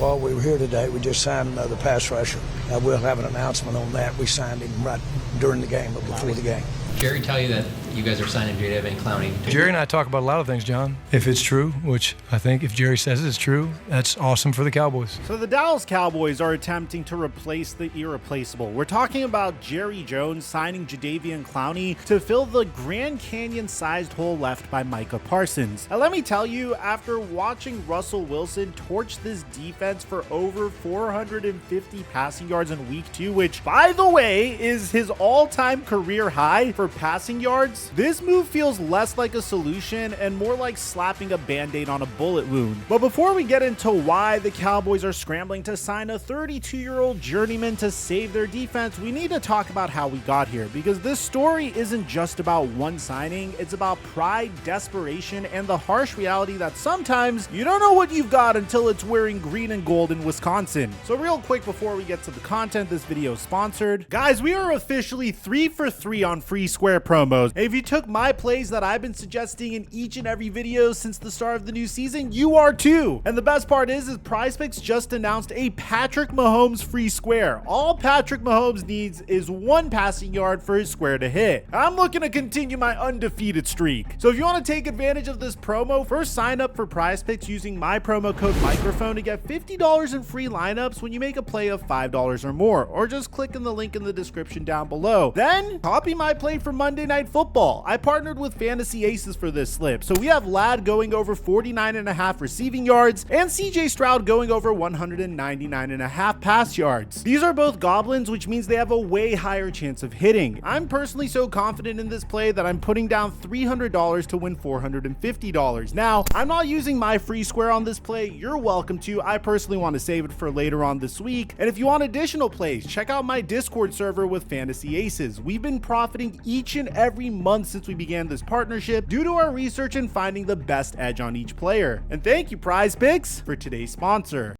While we were here today, we just signed another pass rusher. We'll have an announcement on that. We signed him right during the game or before the game. Jerry tell you that you guys are signing Jadeveon and Clowny? Jerry and I talk about a lot of things, John. If it's true, which I think if Jerry says it's true, that's awesome for the Cowboys. So the Dallas Cowboys are attempting to replace the irreplaceable. We're talking about Jerry Jones signing Jadeveon Clowney to fill the Grand Canyon-sized hole left by Micah Parsons. Now let me tell you, after watching Russell Wilson torch this defense for over 450 passing yards in week 2, which, by the way, is his all-time career high for passing yards, this move feels less like a solution and more like slapping a band-aid on a bullet wound. But before we get into why the Cowboys are scrambling to sign a 32-year-old journeyman to save their defense, we need to talk about how we got here, because this story isn't just about one signing, it's about pride, desperation, and the harsh reality that sometimes you don't know what you've got until it's wearing green and gold in Wisconsin. So real quick before we get to the content, this video is sponsored. Guys, we are officially 3 for 3 on free square promos. If you took my plays that I've been suggesting in each and every video since the start of the new season, you are too. And the best part is PrizePicks just announced a Patrick Mahomes free square. All Patrick Mahomes needs is 1 passing yard for his square to hit. I'm looking to continue my undefeated streak. So if you want to take advantage of this promo, first sign up for PrizePicks using my promo code Microphone to get $50 in free lineups when you make a play of $5 or more, or just click in the link in the description down below. Then copy my play for Monday Night Football. I partnered with Fantasy Aces for this slip, so we have Ladd going over 49.5 receiving yards and CJ Stroud going over 199.5 pass yards. These are both goblins, which means they have a way higher chance of hitting. I'm personally so confident in this play that I'm putting down $300 to win $450. Now, I'm not using my free square on this play. You're welcome to. I personally want to save it for later on this week. And if you want additional plays, check out my Discord server with Fantasy Aces. We've been profiting each and every month since we began this partnership due to our research and finding the best edge on each player. And thank you, PrizePicks, for today's sponsor.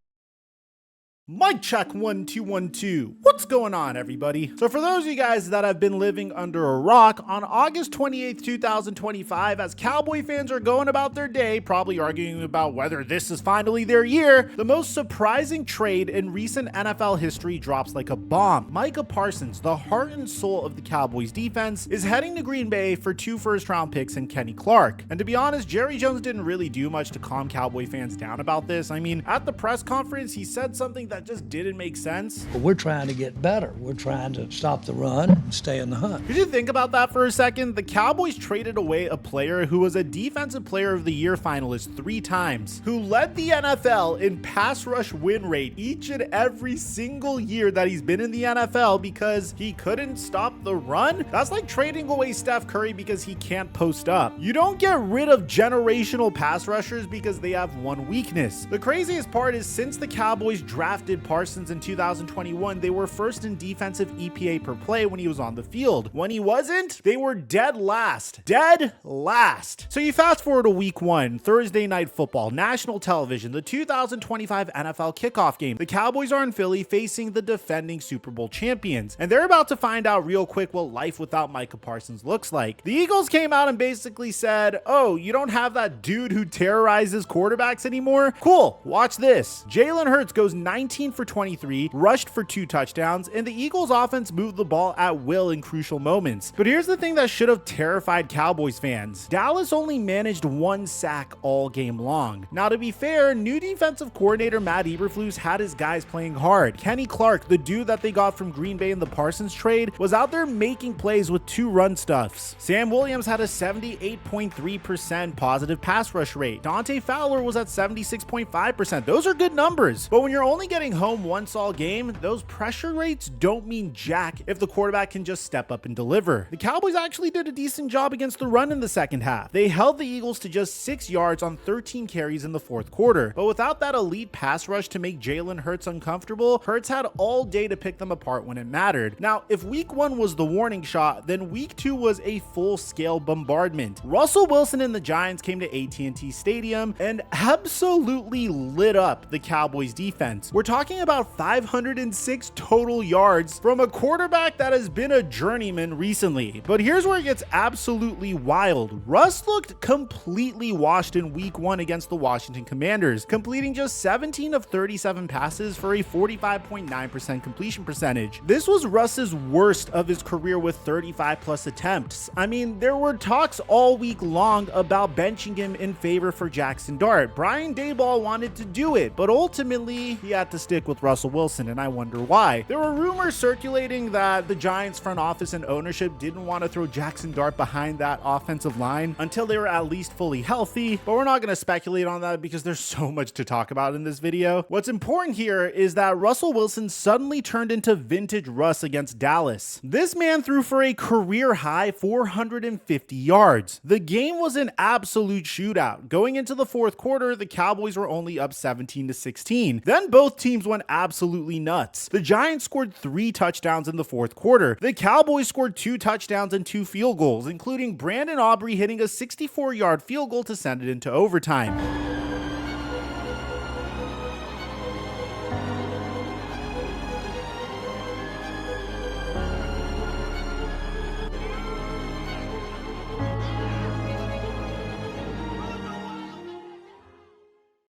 Mic check 1 2 1 2. What's going on, everybody? So for those of you guys that have been living under a rock, on August 28th, 2025, as Cowboy fans are going about their day, probably arguing about whether this is finally their year, the most surprising trade in recent NFL history drops like a bomb. Micah Parsons, the heart and soul of the Cowboys defense, is heading to Green Bay for 2 first-round picks and Kenny Clark. And to be honest, Jerry Jones didn't really do much to calm Cowboy fans down about this. I mean, at the press conference, he said something that just didn't make sense. But we're trying to get better. We're trying to stop the run and stay in the hunt. Could you think about that for a second? The Cowboys traded away a player who was a Defensive Player of the Year finalist 3 times, who led the NFL in pass rush win rate each and every single year that he's been in the NFL because he couldn't stop the run? That's like trading away Steph Curry because he can't post up. You don't get rid of generational pass rushers because they have one weakness. The craziest part is since the Cowboys drafted Parsons in 2021, they were first in defensive EPA per play when he was on the field. When he wasn't, they were dead last. Dead last. So you fast forward to week 1, Thursday Night Football, national television, the 2025 NFL kickoff game. The Cowboys are in Philly facing the defending Super Bowl champions, and they're about to find out real quick what life without Micah Parsons looks like. The Eagles came out and basically said, oh, you don't have that dude who terrorizes quarterbacks anymore? Cool, watch this. Jalen Hurts goes 19 for 23, rushed for 2 touchdowns, and the Eagles offense moved the ball at will in crucial moments. But here's the thing that should have terrified Cowboys fans. Dallas only managed 1 sack all game long. Now, to be fair, new defensive coordinator Matt Eberflus had his guys playing hard. Kenny Clark, the dude that they got from Green Bay in the Parsons trade, was out there making plays with 2 run stuffs. Sam Williams had a 78.3% positive pass rush rate. Dante Fowler was at 76.5%. Those are good numbers. But when you're only getting home once all game, those pressure rates don't mean jack if the quarterback can just step up and deliver. The Cowboys actually did a decent job against the run in the second half. They held the Eagles to just 6 yards on 13 carries in the fourth quarter. But without that elite pass rush to make Jalen Hurts uncomfortable, Hurts had all day to pick them apart when it mattered. Now, if week 1 was the warning shot, then week 2 was a full-scale bombardment. Russell Wilson and the Giants came to AT&T Stadium and absolutely lit up the Cowboys defense. We're talking about 506 total yards from a quarterback that has been a journeyman recently. But here's where it gets absolutely wild. Russ looked completely washed in week 1 against the Washington Commanders, completing just 17 of 37 passes for a 45.9% completion percentage. This was Russ's worst of his career with 35 plus attempts. I mean, there were talks all week long about benching him in favor for Jackson Dart. Brian Daboll wanted to do it, but ultimately he had to stick with Russell Wilson, and I wonder why. There were rumors circulating that the Giants front office and ownership didn't want to throw Jackson Dart behind that offensive line until they were at least fully healthy, but we're not going to speculate on that because there's so much to talk about in this video. What's important here is that Russell Wilson suddenly turned into vintage Russ against Dallas. This man threw for a career high 450 yards. The game was an absolute shootout. Going into the fourth quarter, the Cowboys were only up 17-16. Then both teams went absolutely nuts. The Giants scored 3 touchdowns in the fourth quarter. The Cowboys scored 2 touchdowns and 2 field goals, including Brandon Aubrey hitting a 64-yard field goal to send it into overtime.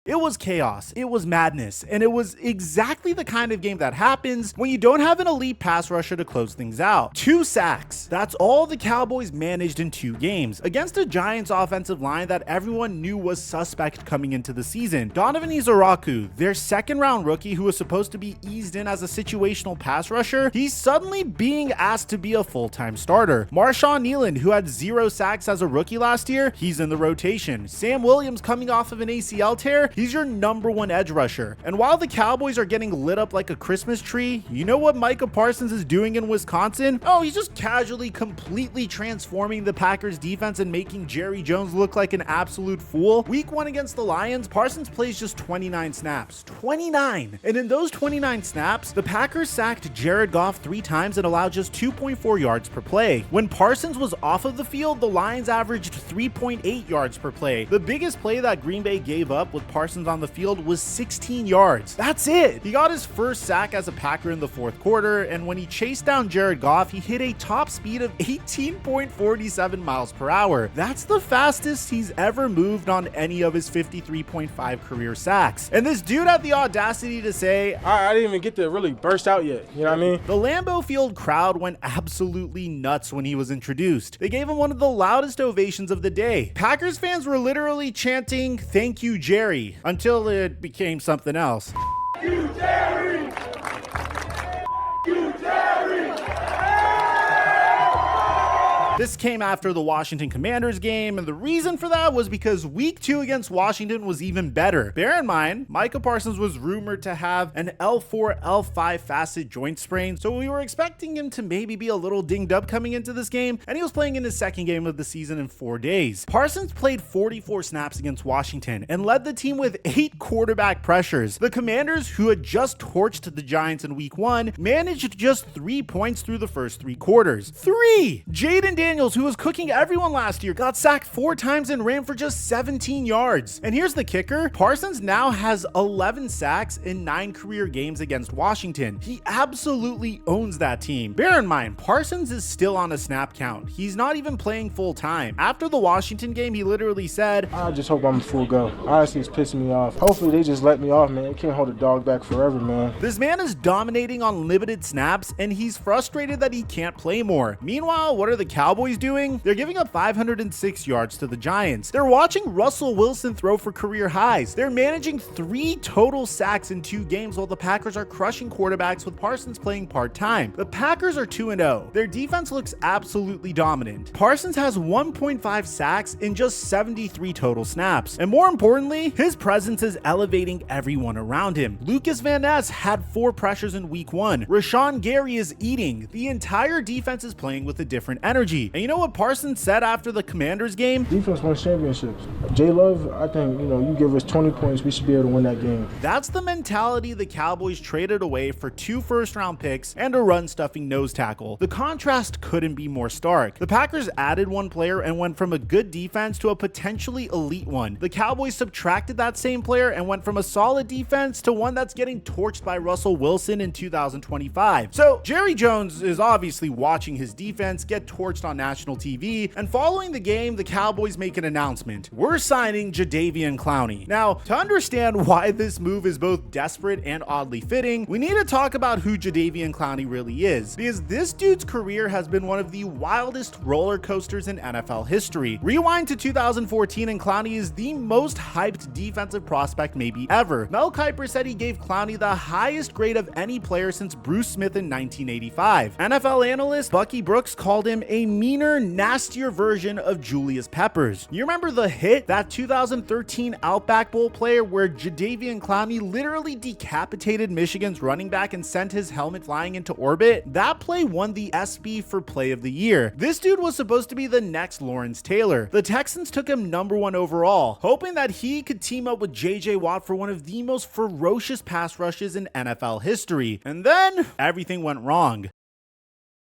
It was chaos, it was madness, and it was exactly the kind of game that happens when you don't have an elite pass rusher to close things out. 2 sacks. That's all the Cowboys managed in 2 games against a Giants offensive line that everyone knew was suspect coming into the season. Donovan Izaraku, their second-round rookie who was supposed to be eased in as a situational pass rusher, he's suddenly being asked to be a full-time starter. Marshawn Nealand, who had 0 sacks as a rookie last year, he's in the rotation. Sam Williams, coming off of an ACL tear, he's your number 1 edge rusher. And while the Cowboys are getting lit up like a Christmas tree, you know what Micah Parsons is doing in Wisconsin? Oh, he's just casually completely transforming the Packers defense and making Jerry Jones look like an absolute fool. Week 1 against the Lions, Parsons plays just 29 snaps. 29! And in those 29 snaps, the Packers sacked Jared Goff 3 times and allowed just 2.4 yards per play. When Parsons was off of the field, the Lions averaged 3.8 yards per play. The biggest play that Green Bay gave up with Parsons on the field was 16 yards. That's it. He got his first sack as a Packer in the fourth quarter, and when he chased down Jared Goff, he hit a top speed of 18.47 miles per hour. That's the fastest he's ever moved on any of his 53.5 career sacks. And this dude had the audacity to say, I didn't even get to really burst out yet. You know what I mean? The Lambeau Field crowd went absolutely nuts when he was introduced. They gave him one of the loudest ovations of the day. Packers fans were literally chanting, "Thank you, Jerry," until it became something else. You Jerry! You Jerry! This came after the Washington Commanders game, and the reason for that was because week 2 against Washington was even better. Bear in mind, Micah Parsons was rumored to have an L4, L5 facet joint sprain, so we were expecting him to maybe be a little dinged up coming into this game, and he was playing in his second game of the season in 4 days. Parsons played 44 snaps against Washington and led the team with 8 quarterback pressures. The Commanders, who had just torched the Giants in week 1, managed just 3 points through the first 3 quarters. 3! Jaden Daniels, who was cooking everyone last year, got sacked 4 times and ran for just 17 yards. And here's the kicker. Parsons now has 11 sacks in 9 career games against Washington. He absolutely owns that team. Bear in mind, Parsons is still on a snap count. He's not even playing full time. After the Washington game, he literally said, I just hope I'm a full go. Honestly, it's pissing me off. Hopefully they just let me off, man. They can't hold a dog back forever, man. This man is dominating on limited snaps, and he's frustrated that he can't play more. Meanwhile, what are the Cowboys doing? They're giving up 506 yards to the Giants. They're watching Russell Wilson throw for career highs. They're managing 3 total sacks in 2 games while the Packers are crushing quarterbacks with Parsons playing part-time. The Packers are 2-0. Their defense looks absolutely dominant. Parsons has 1.5 sacks in just 73 total snaps. And more importantly, his presence is elevating everyone around him. Lucas Van Ness had 4 pressures in week 1. Rashawn Gary is eating. The entire defense is playing with a different energy. energy. And you know what Parsons said after the Commanders game? Defense wins championships. J Love, I think, you give us 20 points, we should be able to win that game. That's the mentality the Cowboys traded away for 2 first-round picks and a run-stuffing nose tackle. The contrast couldn't be more stark. The Packers added one player and went from a good defense to a potentially elite one. The Cowboys subtracted that same player and went from a solid defense to one that's getting torched by Russell Wilson in 2025. So Jerry Jones is obviously watching his defense get torched on national TV, and following the game, the Cowboys make an announcement. We're signing Jadeveon Clowney. Now, to understand why this move is both desperate and oddly fitting, we need to talk about who Jadeveon Clowney really is, because this dude's career has been one of the wildest roller coasters in NFL history. Rewind to 2014 and Clowney is the most hyped defensive prospect maybe ever. Mel Kiper said he gave Clowney the highest grade of any player since Bruce Smith in 1985. NFL analyst Bucky Brooks called him a meaner, nastier version of Julius Peppers. You remember the hit, that 2013 Outback Bowl player where Jadeveon Clowney literally decapitated Michigan's running back and sent his helmet flying into orbit? That play won the SB for Play of the Year. This dude was supposed to be the next Lawrence Taylor. The Texans took him #1 overall, hoping that he could team up with JJ Watt for one of the most ferocious pass rushes in NFL history. And then everything went wrong.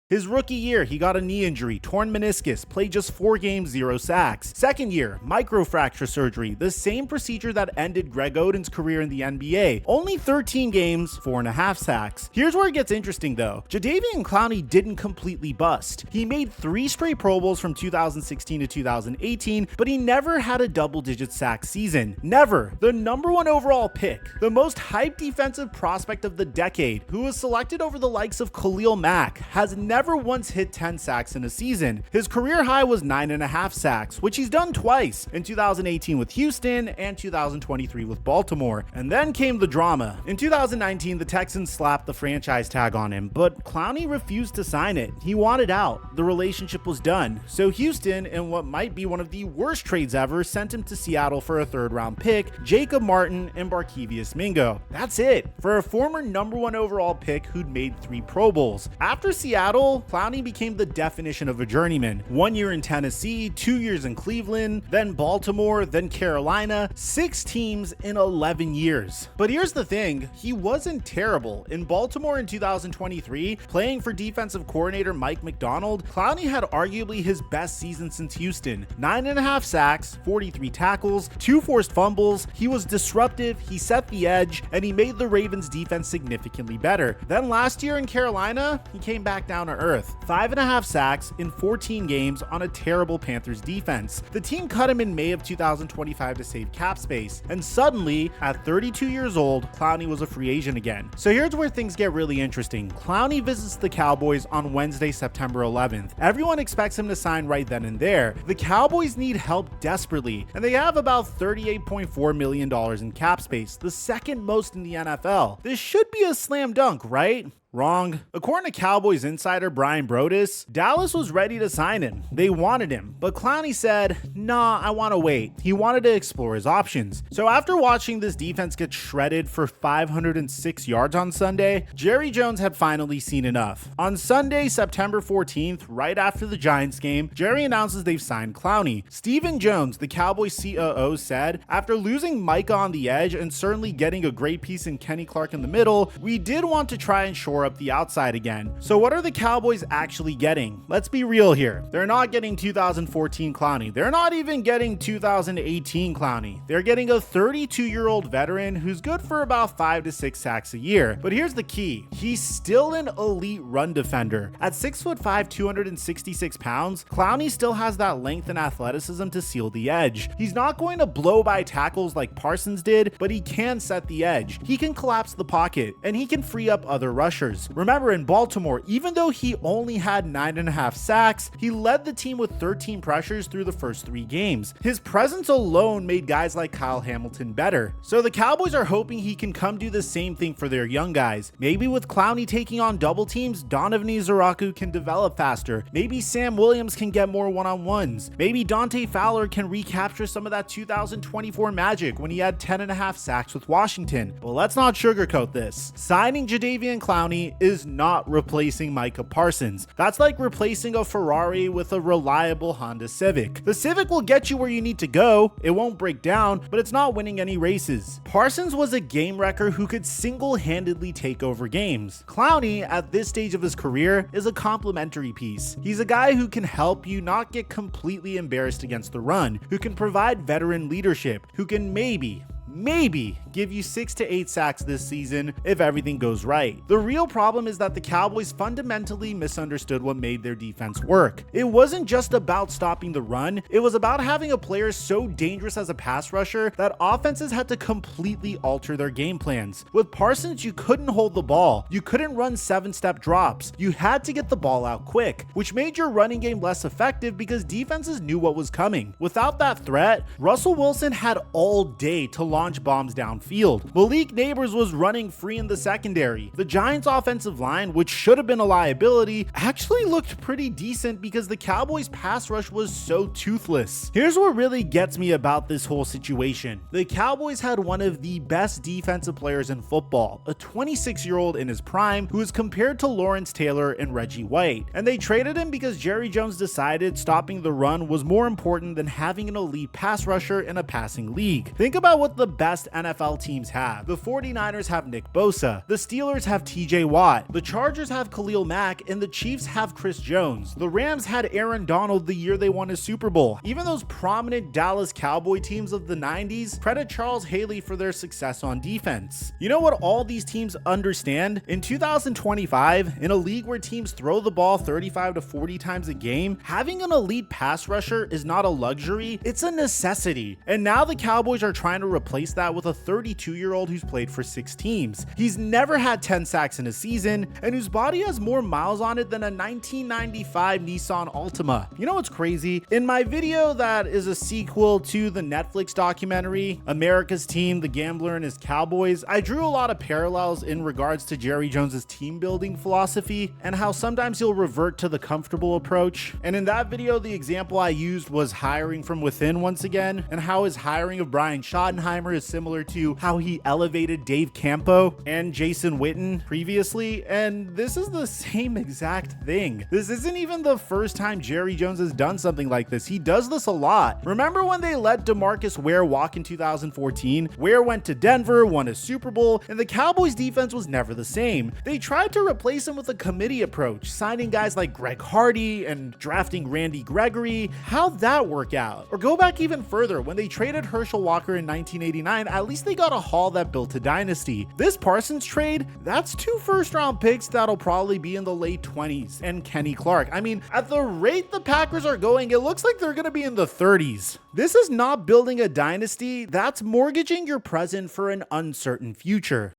His rookie year, he got a knee injury, torn meniscus, played just 4 games, 0 sacks. Second year, microfracture surgery, the same procedure that ended Greg Oden's career in the NBA. Only 13 games, 4.5 sacks. Here's where it gets interesting though. Jadeveon Clowney didn't completely bust. He made 3 straight Pro Bowls from 2016 to 2018, but he never had a double-digit sack season. Never. The #1 overall pick, the most hyped defensive prospect of the decade, who was selected over the likes of Khalil Mack, has never once hit 10 sacks in a season. His career high was 9.5 sacks, which he's done twice, in 2018 with Houston and 2023 with Baltimore. And then came the drama. In 2019, the Texans slapped the franchise tag on him, but Clowney refused to sign it. He wanted out. The relationship was done. So Houston, in what might be one of the worst trades ever, sent him to Seattle for a 3rd-round pick, Jacob Martin and Barkevious Mingo. That's it. For a former #1 overall pick who'd made 3 Pro Bowls. After Seattle, Clowney became the definition of a journeyman. 1 year in Tennessee, 2 years in Cleveland, then Baltimore, then Carolina, 6 teams in 11 years. But here's the thing, he wasn't terrible. In Baltimore in 2023, playing for defensive coordinator Mike Macdonald, Clowney had arguably his best season since Houston. 9.5 sacks, 43 tackles, 2 forced fumbles. He was disruptive, he set the edge, and he made the Ravens defense significantly better. Then last year in Carolina, he came back down to earth. 5.5 sacks in 14 games on a terrible Panthers defense. The team cut him in May of 2025 to save cap space, and suddenly, at 32 years old, Clowney was a free agent again. So here's where things get really interesting. Clowney visits the Cowboys on Wednesday, September 11th. Everyone expects him to sign right then and there. The Cowboys need help desperately, and they have about $38.4 million in cap space, the 2nd most in the NFL. This should be a slam dunk, right? Wrong. According to Cowboys insider Brian Broaddus, Dallas was ready to sign him. They wanted him, but Clowney said, nah, I want to wait. He wanted to explore his options. So after watching this defense get shredded for 506 yards on Sunday, Jerry Jones had finally seen enough. On Sunday, September 14th, right after the Giants game, Jerry announces they've signed Clowney. Stephen Jones, the Cowboys COO, said, after losing Micah on the edge and certainly getting a great piece in Kenny Clark in the middle, we did want to try and shore up the outside again. So what are the Cowboys actually getting? Let's be real here. They're not getting 2014 Clowney. They're not even getting 2018 Clowney. They're getting a 32-year-old veteran who's good for about 5 to 6 sacks a year. But here's the key. He's still an elite run defender. At 6'5", 266 pounds, Clowney still has that length and athleticism to seal the edge. He's not going to blow by tackles like Parsons did, but he can set the edge. He can collapse the pocket, and he can free up other rushers. Remember, in Baltimore, even though he only had 9.5 sacks, he led the team with 13 pressures through the first 3 games. His presence alone made guys like Kyle Hamilton better. So the Cowboys are hoping he can come do the same thing for their young guys. Maybe with Clowney taking on double teams, Donovan Izaraku can develop faster. Maybe Sam Williams can get more one-on-ones. Maybe Dante Fowler can recapture some of that 2024 magic when he had 10.5 sacks with Washington. But let's not sugarcoat this. Signing Jadeveon Clowney Clowny is not replacing Micah Parsons. That's like replacing a Ferrari with a reliable Honda Civic. The Civic will get you where you need to go, it won't break down, but it's not winning any races. Parsons was a game wrecker who could single-handedly take over games. Clowny, at this stage of his career, is a complementary piece. He's a guy who can help you not get completely embarrassed against the run, who can provide veteran leadership, who can maybe give you 6 to 8 sacks this season if everything goes right. The real problem is that the Cowboys fundamentally misunderstood what made their defense work. It wasn't just about stopping the run, it was about having a player so dangerous as a pass rusher that offenses had to completely alter their game plans. With Parsons, you couldn't hold the ball, you couldn't run 7-step drops, you had to get the ball out quick, which made your running game less effective because defenses knew what was coming. Without that threat, Russell Wilson had all day to launch bombs downfield. Malik Neighbors was running free in the secondary. The Giants' offensive line, which should have been a liability, actually looked pretty decent because the Cowboys' pass rush was so toothless. Here's what really gets me about this whole situation. The Cowboys had one of the best defensive players in football, a 26-year-old in his prime who is compared to Lawrence Taylor and Reggie White, and they traded him because Jerry Jones decided stopping the run was more important than having an elite pass rusher in a passing league. Think about what the best NFL teams have. The 49ers have Nick Bosa, the Steelers have TJ Watt, the Chargers have Khalil Mack, and the Chiefs have Chris Jones. The Rams had Aaron Donald the year they won a Super Bowl. Even those prominent Dallas Cowboy teams of the 90s credit Charles Haley for their success on defense. You know what all these teams understand? In 2025, in a league where teams throw the ball 35 to 40 times a game, having an elite pass rusher is not a luxury, it's a necessity. And now the Cowboys are trying to replace that with a 32-year-old who's played for 6 teams. He's never had 10 sacks in a season and whose body has more miles on it than a 1995 Nissan Altima. You know what's crazy? In my video that is a sequel to the Netflix documentary, America's Team, The Gambler and His Cowboys, I drew a lot of parallels in regards to Jerry Jones's team building philosophy and how sometimes he'll revert to the comfortable approach. And in that video, the example I used was hiring from within once again, and how his hiring of Brian Schottenheimer is similar to how he elevated Dave Campo and Jason Witten previously, and this is the same exact thing. This isn't even the first time Jerry Jones has done something like this. He does this a lot. Remember when they let DeMarcus Ware walk in 2014? Ware went to Denver, won a Super Bowl, and the Cowboys defense was never the same. They tried to replace him with a committee approach, signing guys like Greg Hardy and drafting Randy Gregory. How'd that work out? Or go back even further, when they traded Herschel Walker in 1989, at least they got a haul that built a dynasty. This Parsons trade, that's 2 first-round picks that'll probably be in the late 20s, and Kenny Clark. I mean, at the rate the Packers are going, it looks like they're gonna be in the 30s. This is not building a dynasty, that's mortgaging your present for an uncertain future.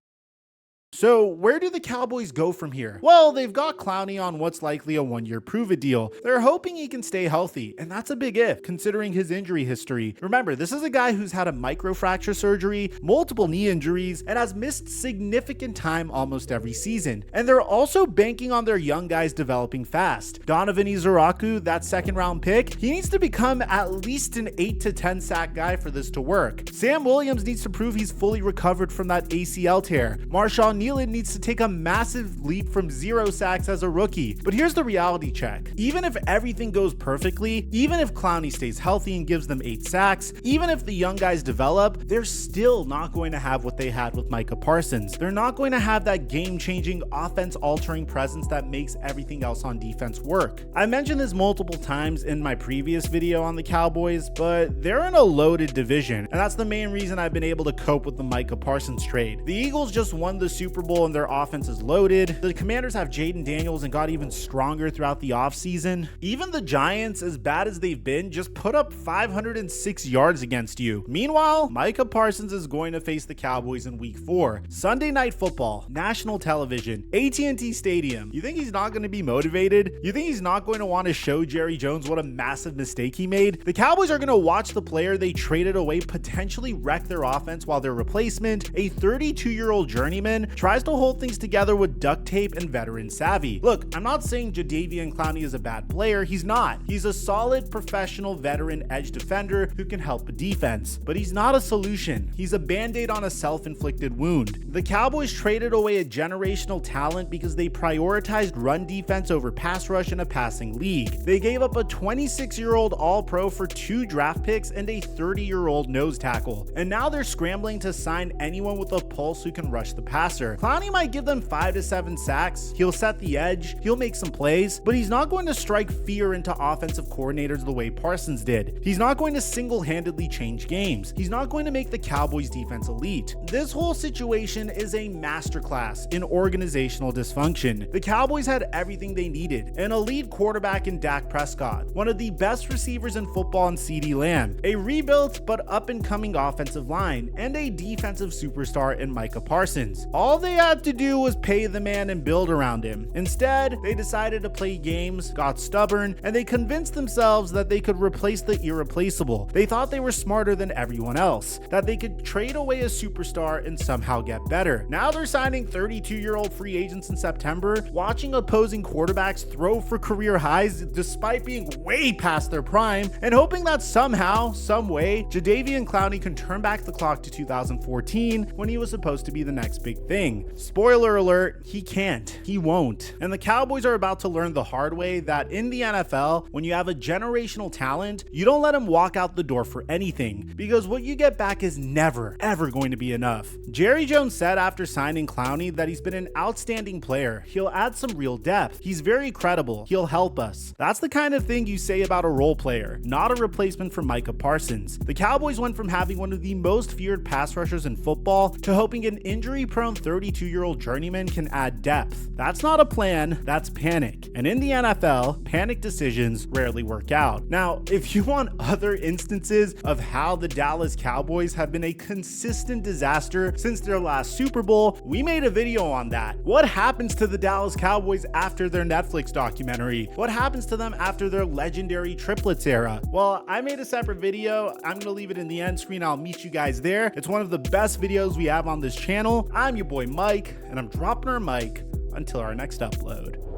So where do the Cowboys go from here? Well, they've got Clowney on what's likely a 1-year prove-it deal. They're hoping he can stay healthy, and that's a big if, considering his injury history. Remember, this is a guy who's had a microfracture surgery, multiple knee injuries, and has missed significant time almost every season. And they're also banking on their young guys developing fast. Donovan Izaraku, that 2nd-round pick, he needs to become at least an 8 to 10 sack guy for this to work. Sam Williams needs to prove he's fully recovered from that ACL tear. Marshawn Nealon needs to take a massive leap from 0 sacks as a rookie. But here's the reality check. Even if everything goes perfectly, even if Clowney stays healthy and gives them 8 sacks, even if the young guys develop, they're still not going to have what they had with Micah Parsons. They're not going to have that game-changing, offense-altering presence that makes everything else on defense work. I mentioned this multiple times in my previous video on the Cowboys, but they're in a loaded division, and that's the main reason I've been able to cope with the Micah Parsons trade. The Eagles just won the Super Bowl and their offense is loaded. The Commanders have Jaden Daniels and got even stronger throughout the offseason. Even the Giants, as bad as they've been, just put up 506 yards against you. Meanwhile, Micah Parsons is going to face the Cowboys in Week 4. Sunday Night Football, national television, AT&T Stadium. You think he's not going to be motivated? You think he's not going to want to show Jerry Jones what a massive mistake he made? The Cowboys are going to watch the player they traded away potentially wreck their offense while their replacement, a 32-year-old journeyman, tries to hold things together with duct tape and veteran savvy. Look, I'm not saying Jadeveon Clowney is a bad player. He's not. He's a solid professional veteran edge defender who can help a defense, but he's not a solution. He's a band-aid on a self-inflicted wound. The Cowboys traded away a generational talent because they prioritized run defense over pass rush in a passing league. They gave up a 26-year-old All-Pro for 2 draft picks and a 30-year-old nose tackle, and now they're scrambling to sign anyone with a pulse who can rush the passer. Clowney might give them 5 to 7 sacks, he'll set the edge, he'll make some plays, but he's not going to strike fear into offensive coordinators the way Parsons did. He's not going to single-handedly change games. He's not going to make the Cowboys defense elite. This whole situation is a masterclass in organizational dysfunction. The Cowboys had everything they needed: an elite quarterback in Dak Prescott, one of the best receivers in football in CeeDee Lamb, a rebuilt but up-and-coming offensive line, and a defensive superstar in Micah Parsons. All they had to do was pay the man and build around him. Instead, they decided to play games, got stubborn, and they convinced themselves that they could replace the irreplaceable. They thought they were smarter than everyone else, that they could trade away a superstar and somehow get better. Now they're signing 32-year-old free agents in September, watching opposing quarterbacks throw for career highs despite being way past their prime, and hoping that somehow, some way, Jadeveon Clowney can turn back the clock to 2014 when he was supposed to be the next big thing. Spoiler alert, he can't. He won't. And the Cowboys are about to learn the hard way that in the NFL, when you have a generational talent, you don't let him walk out the door for anything, because what you get back is never, ever going to be enough. Jerry Jones said after signing Clowney that he's been an outstanding player. He'll add some real depth. He's very credible. He'll help us. That's the kind of thing you say about a role player, not a replacement for Micah Parsons. The Cowboys went from having one of the most feared pass rushers in football to hoping an injury-prone 32-year-old journeyman can add depth. That's not a plan, that's panic. And in the NFL, panic decisions rarely work out. Now, if you want other instances of how the Dallas Cowboys have been a consistent disaster since their last Super Bowl, we made a video on that. What happens to the Dallas Cowboys after their Netflix documentary? What happens to them after their legendary triplets era? Well, I made a separate video. I'm gonna leave it in the end screen. I'll meet you guys there. It's one of the best videos we have on this channel. I'm your boy Mike, and I'm dropping our mic until our next upload.